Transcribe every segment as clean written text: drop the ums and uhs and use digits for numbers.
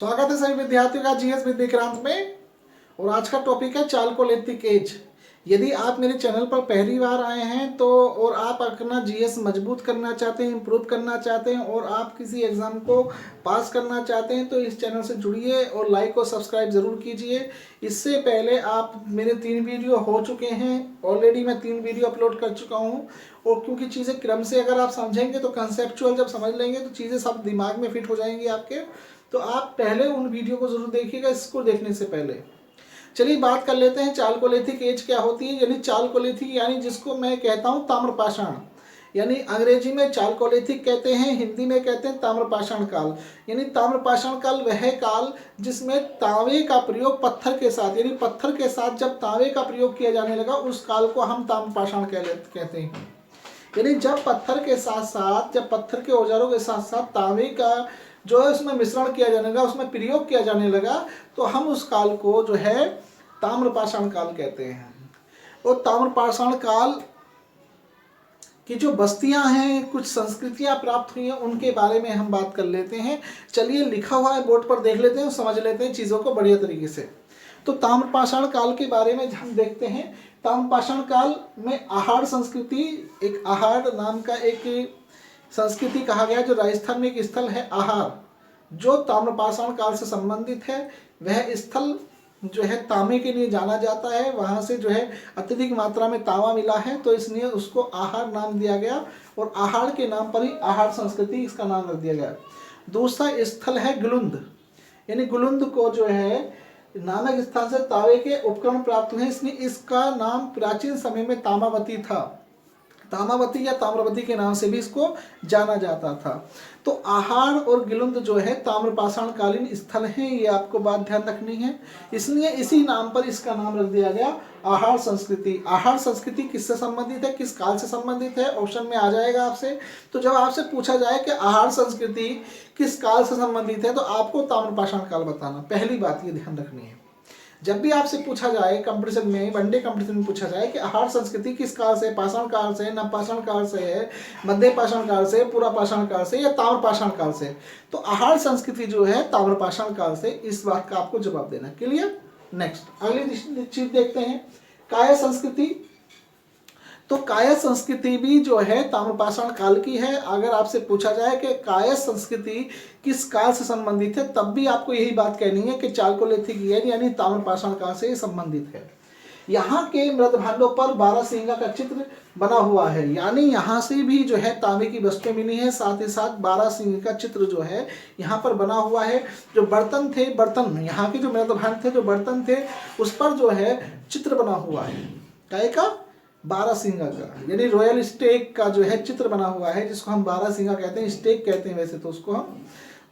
स्वागत है सभी विद्यार्थियों का जीएस विद विक्रांत में। और आज का टॉपिक है चालकोलिथिक एज। यदि आप मेरे चैनल पर पहली बार आए हैं तो और आप अपना जीएस मजबूत करना चाहते हैं, इम्प्रूव करना चाहते हैं और आप किसी एग्ज़ाम को पास करना चाहते हैं तो इस चैनल से जुड़िए और लाइक और सब्सक्राइब ज़रूर कीजिए। इससे पहले आप मेरे 3 वीडियो हो चुके हैं, ऑलरेडी मैं 3 वीडियो अपलोड कर चुका हूँ। और क्योंकि चीज़ें क्रम से अगर आप समझेंगे तो कंसेप्चुअल जब समझ लेंगे तो चीज़ें सब दिमाग में फिट हो जाएंगी आपके। तो आप पहले उन वीडियो को ज़रूर देखिएगा इसको देखने से पहले। चलिए बात कर लेते हैं चालकोलिथिक एज क्या होती है। यानी चालकोलिथिक यानी जिसको मैं कहता हूँ ताम्रपाषाण, यानी अंग्रेजी में चालकोलिथिक कहते हैं, हिंदी में कहते हैं ताम्रपाषाण काल। यानी ताम्रपाषाण काल वह काल जिसमें तांबे का प्रयोग पत्थर के साथ, यानी पत्थर के साथ जब तांबे का प्रयोग किया जाने लगा उस काल को हम ताम्रपाषाण कहते हैं। यानी जब पत्थर के साथ साथ, जब पत्थर के औजारों के साथ साथ तांबे का जो है उसमें मिश्रण किया जाने लगा, उसमें प्रयोग किया जाने लगा, तो हम उस काल को जो है ताम्रपाषाण काल कहते हैं। और ताम्रपाषाण काल की जो बस्तियां हैं, कुछ संस्कृतियां प्राप्त हुई हैं, उनके बारे में हम बात कर लेते हैं। चलिए लिखा हुआ है बोर्ड पर, देख लेते हैं, समझ लेते हैं चीज़ों को बढ़िया तरीके से। तो ताम्रपाषाण काल के बारे में हम देखते हैं। ताम्रपाषाण काल में आहार संस्कृति, एक आहार नाम का एक संस्कृति कहा गया जो राजस्थान में एक स्थल है आहार, जो ताम्रपाषाण काल से संबंधित है। वह स्थल जो है तांबे के लिए जाना जाता है, वहाँ से जो है अत्यधिक मात्रा में तांबा मिला है तो इसलिए उसको आहार नाम दिया गया और आहार के नाम पर ही आहार संस्कृति इसका नाम रख दिया गया। दूसरा स्थल है गुलुंद, यानी गुलुंद को जो है नानक स्थान से तांबे के उपकरण प्राप्त हुए, इसलिए इसका नाम प्राचीन समय में तामावती था। तामावती या ताम्रवती के नाम से भी इसको जाना जाता था। तो आहार और गिलुंद जो है ताम्रपाषाण कालीन स्थल हैं, ये आपको बात ध्यान रखनी है, इसलिए इसी नाम पर इसका नाम रख दिया गया आहार संस्कृति। आहार संस्कृति किससे संबंधित है, किस काल से संबंधित है, ऑप्शन में आ जाएगा आपसे। तो जब आपसे पूछा जाए कि आहार संस्कृति किस काल से संबंधित है तो आपको ताम्रपाषाण काल बताना, पहली बात ये ध्यान रखनी है। जब भी आपसे पूछा जाए कंपटीशन में, वनडे कंपटीशन में पूछा जाए कि आहार संस्कृति किस काल से, पाषाण काल से, नवपाषाण काल से है, मध्य पाषाण काल से, पूरा पाषाण काल से या ताम्रपाषाण काल से, तो आहार संस्कृति जो है ताम्रपाषाण काल से, इस बात का आपको जवाब देना। क्लियर। नेक्स्ट अगली चीज देखते हैं, काय संस्कृति। तो काय संस्कृति भी जो है ताम्रपाषाण काल की है। अगर आपसे पूछा जाए कि काय संस्कृति किस काल से संबंधित है तब भी आपको यही बात कहनी है कि चालकोलिथिक एज यानी ताम्रपाषाण काल से संबंधित है। यहाँ के मृदभांडों पर बारहसिंगा का चित्र बना हुआ है, यानी यहाँ से भी जो है तांबे की वस्तुएं मिली है, साथ ही साथ बारहसिंगे का चित्र जो है यहाँ पर बना हुआ है। जो बर्तन थे, बर्तन यहाँ के जो मृदभांड थे, जो बर्तन थे उस पर जो है चित्र बना हुआ है, काय का, बारहसिंगा का, यानी रॉयल स्टेक का जो है चित्र बना हुआ है, जिसको हम बारहसिंगा कहते हैं, स्टेक कहते हैं वैसे तो उसको हम।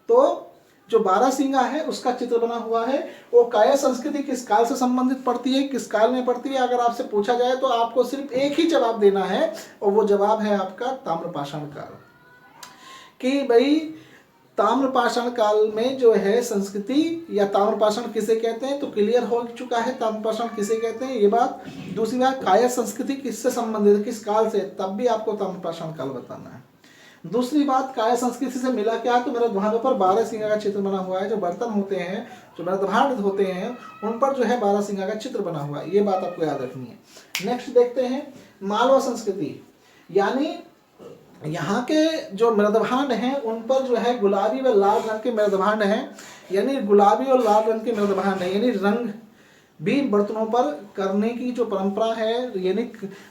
तो जो बारहसिंगा है उसका चित्र बना हुआ है। वो काय संस्कृति किस काल से संबंधित पड़ती है, किस काल में पड़ती है, अगर आपसे पूछा जाए तो आपको सिर्फ एक ही जवाब देना है और वो जवाब है आपका ताम्रपाषाण काल। कि भाई ताम्रपाषाण काल में जो है संस्कृति या ताम्रपाषाण किसे कहते हैं, तो क्लियर हो चुका है ताम्रपाषाण किसे कहते हैं ये बात। दूसरी बात, काय संस्कृति किससे संबंधित है, किस काल से, तब भी आपको ताम्रपाषाण काल बताना है। दूसरी बात, काय संस्कृति से मिला क्या, तो मृदभांडों पर बारहसिंगा का चित्र बना हुआ है। जो बर्तन होते हैं, जो मृदभांड होते हैं, उन पर जो है बारहसिंगा का चित्र बना हुआ है, ये बात आपको याद रखनी है। नेक्स्ट देखते हैं मालवा संस्कृति, यानी यहाँ के जो मृदभांड हैं उन पर जो है गुलाबी व लाल रंग के मृदभांड हैं, यानी गुलाबी और लाल रंग के मृदभांड हैं, यानी रंग भी बर्तनों पर करने की जो परंपरा है, यानी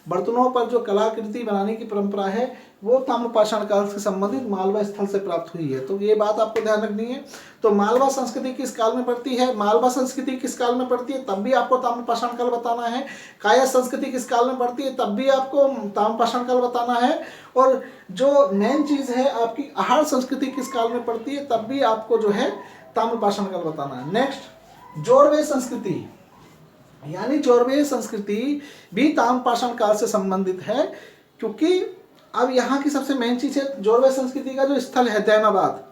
बर्तनों पर जो कलाकृति बनाने की परंपरा है वो ताम्रपाषाण काल से संबंधित मालवा स्थल से प्राप्त हुई है। तो ये बात आपको ध्यान रखनी है। तो मालवा संस्कृति किस काल में पड़ती है, मालवा संस्कृति किस काल में पड़ती है तब भी आपको ताम्रपाषाण काल बताना है। काय संस्कृति किस काल में पड़ती है तब भी आपको ताम्रपाषाण काल बताना है। और जो मेन चीज है आपकी आहार संस्कृति किस काल में पड़ती है तब भी आपको जो है ताम्रपाषाण काल बताना है। नेक्स्ट जोरवे संस्कृति, यानी जोरवे संस्कृति भी ताम्रपाषाण काल से संबंधित है, क्योंकि अब यहाँ की सबसे मेन चीज है जोरवे संस्कृति का जो स्थल है दैमाबाद,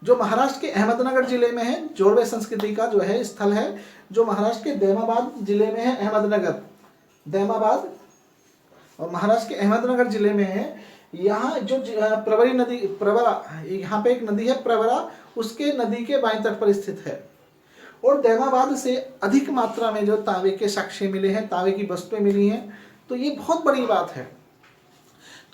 जो महाराष्ट्र के अहमदनगर जिले में है। जोरवे संस्कृति का जो है स्थल है जो महाराष्ट्र के दैमाबाद जिले में है, अहमदनगर, दैमाबाद और महाराष्ट्र के अहमदनगर जिले में है। यहाँ जो प्रवरी नदी, प्रवरा, यहाँ पे एक नदी है प्रवरा, उसके नदी के बाएं तट पर स्थित है। और दैमाबाद से अधिक मात्रा में जो तांबे के साक्ष्य मिले हैं, तांबे की वस्तुएं मिली हैं, तो ये बहुत बड़ी बात है।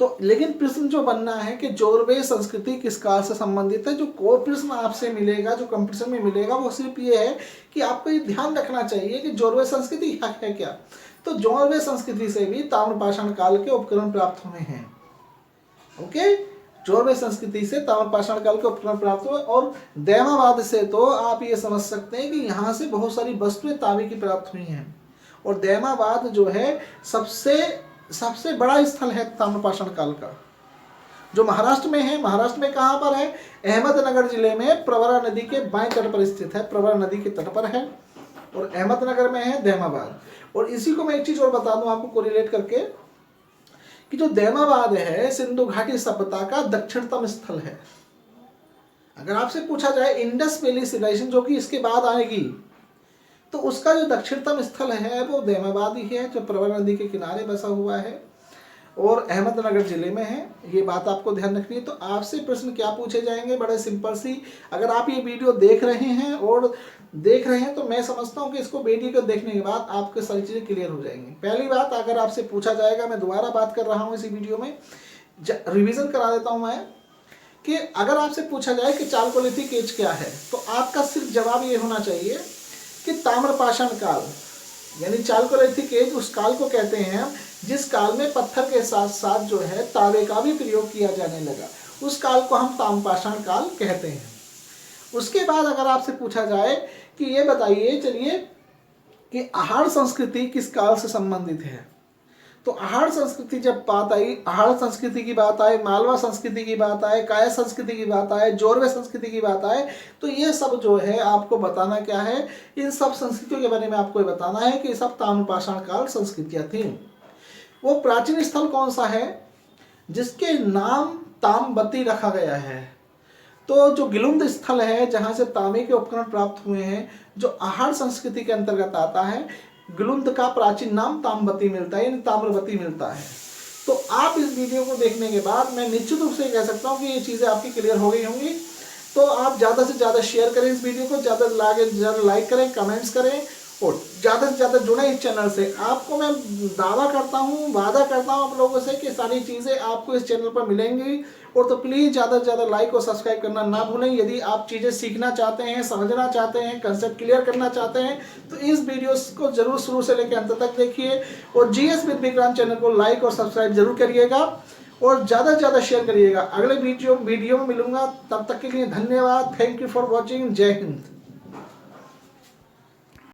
तो लेकिन प्रश्न जो बनना है कि जोरवे संस्कृति किस काल से संबंधित है, जो कोर प्रश्न आपसे मिलेगा, जो कंपटीशन में मिलेगा, वो सिर्फ ये है कि आपको ये ध्यान रखना चाहिए कि जोरवे संस्कृति है क्या। तो जोरवे संस्कृति से भी ताम्रपाषाण काल के उपकरण प्राप्त हुए हैं। ओके, जोरवे संस्कृति से ताम्रपाषाण काल के उपकरण प्राप्त हुए। और दैमाबाद से तो आप ये समझ सकते हैं कि यहाँ से बहुत सारी वस्तुएं तांबे की प्राप्त हुई हैं। और दैमाबाद जो है सबसे बड़ा स्थल है ताम्रपाषाण काल का, जो महाराष्ट्र में है। महाराष्ट्र में कहाँ पर है? अहमदनगर जिले में प्रवरा नदी के बाएं तट पर स्थित है, प्रवरा नदी के तट पर है। और अहमदनगर में है दैमाबाद। और इसी को मैं एक चीज और बता दूं आपको कोरिलेट करके, कि जो दैमाबाद है सिंधु घाटी सभ्यता का दक्षिणतम स्थल है। अगर आपसे पूछा जाए इंडस वैली सिविलाइजेशन जो कि इसके बाद आएगी, तो उसका जो दक्षिणतम स्थल है वो दैमाबाद ही है, जो प्रवरा नदी के किनारे बसा हुआ है और अहमदनगर जिले में है। ये बात आपको ध्यान रखनी है। तो आपसे प्रश्न क्या पूछे जाएंगे? बड़े सिंपल सी, अगर आप ये वीडियो देख रहे हैं तो मैं समझता हूँ कि इसको वीडियो को देखने के बाद आपको सारी चीज़ें क्लियर हो जाएंगी। पहली बात, अगर आपसे पूछा जाएगा, मैं दोबारा बात कर रहा हूँ इसी वीडियो में, रिविजन करा देता हूँ मैं, कि अगर आपसे पूछा जाए कि चालकोलिथिक एज क्या है, तो आपका सिर्फ जवाब ये होना चाहिए कि ताम्रपाषाण काल, यानी चालकोलिथिक एज उस काल को कहते हैं हम जिस काल में पत्थर के साथ साथ जो है तांबे का भी प्रयोग किया जाने लगा, उस काल को हम ताम्रपाषाण काल कहते हैं। उसके बाद अगर आपसे पूछा जाए कि ये बताइए चलिए कि आहार संस्कृति किस काल से संबंधित है, तो आहार संस्कृति जब बात आई, आहार संस्कृति की बात आए, मालवा संस्कृति की बात आए, काया संस्कृति की बात आए, जोरवे संस्कृति की बात आए, तो ये सब जो है आपको बताना क्या है, इन सब संस्कृतियों के बारे में आपको बताना है कि ये सब ताम्रपाषाण काल संस्कृतियां थी। वो प्राचीन स्थल कौन सा है जिसके नाम ताम्बती रखा गया है? तो जो गिलुंद स्थल है जहाँ से तांबे के उपकरण प्राप्त हुए हैं, जो आहार संस्कृति के अंतर्गत आता है, गिलुंद का प्राचीन नाम ताम्बती मिलता है, यानी ताम्रवती मिलता है। तो आप इस वीडियो को देखने के बाद मैं निश्चित रूप से कह सकता हूँ कि ये चीज़ें आपकी क्लियर हो गई होंगी। तो आप ज़्यादा से ज़्यादा शेयर करें इस वीडियो को, ज़्यादा लाइक करें, कमेंट्स करें और ज़्यादा से ज़्यादा जुड़े इस चैनल से। आपको मैं दावा करता हूँ, वादा करता हूँ आप लोगों से कि सारी चीज़ें आपको इस चैनल पर मिलेंगी। और तो प्लीज़ ज़्यादा से ज़्यादा लाइक और सब्सक्राइब करना ना भूलें। यदि आप चीज़ें सीखना चाहते हैं, समझना चाहते हैं, कंसेप्ट क्लियर करना चाहते हैं, तो इस वीडियोस को जरूर शुरू से लेकर अंत तक देखिए। और जीएस विद विक्रांत चैनल को लाइक और सब्सक्राइब जरूर करिएगा और ज़्यादा से ज़्यादा शेयर करिएगा। अगले वीडियो में मिलूंगा, तब तक के लिए धन्यवाद। Thank you for watching. जय हिंद।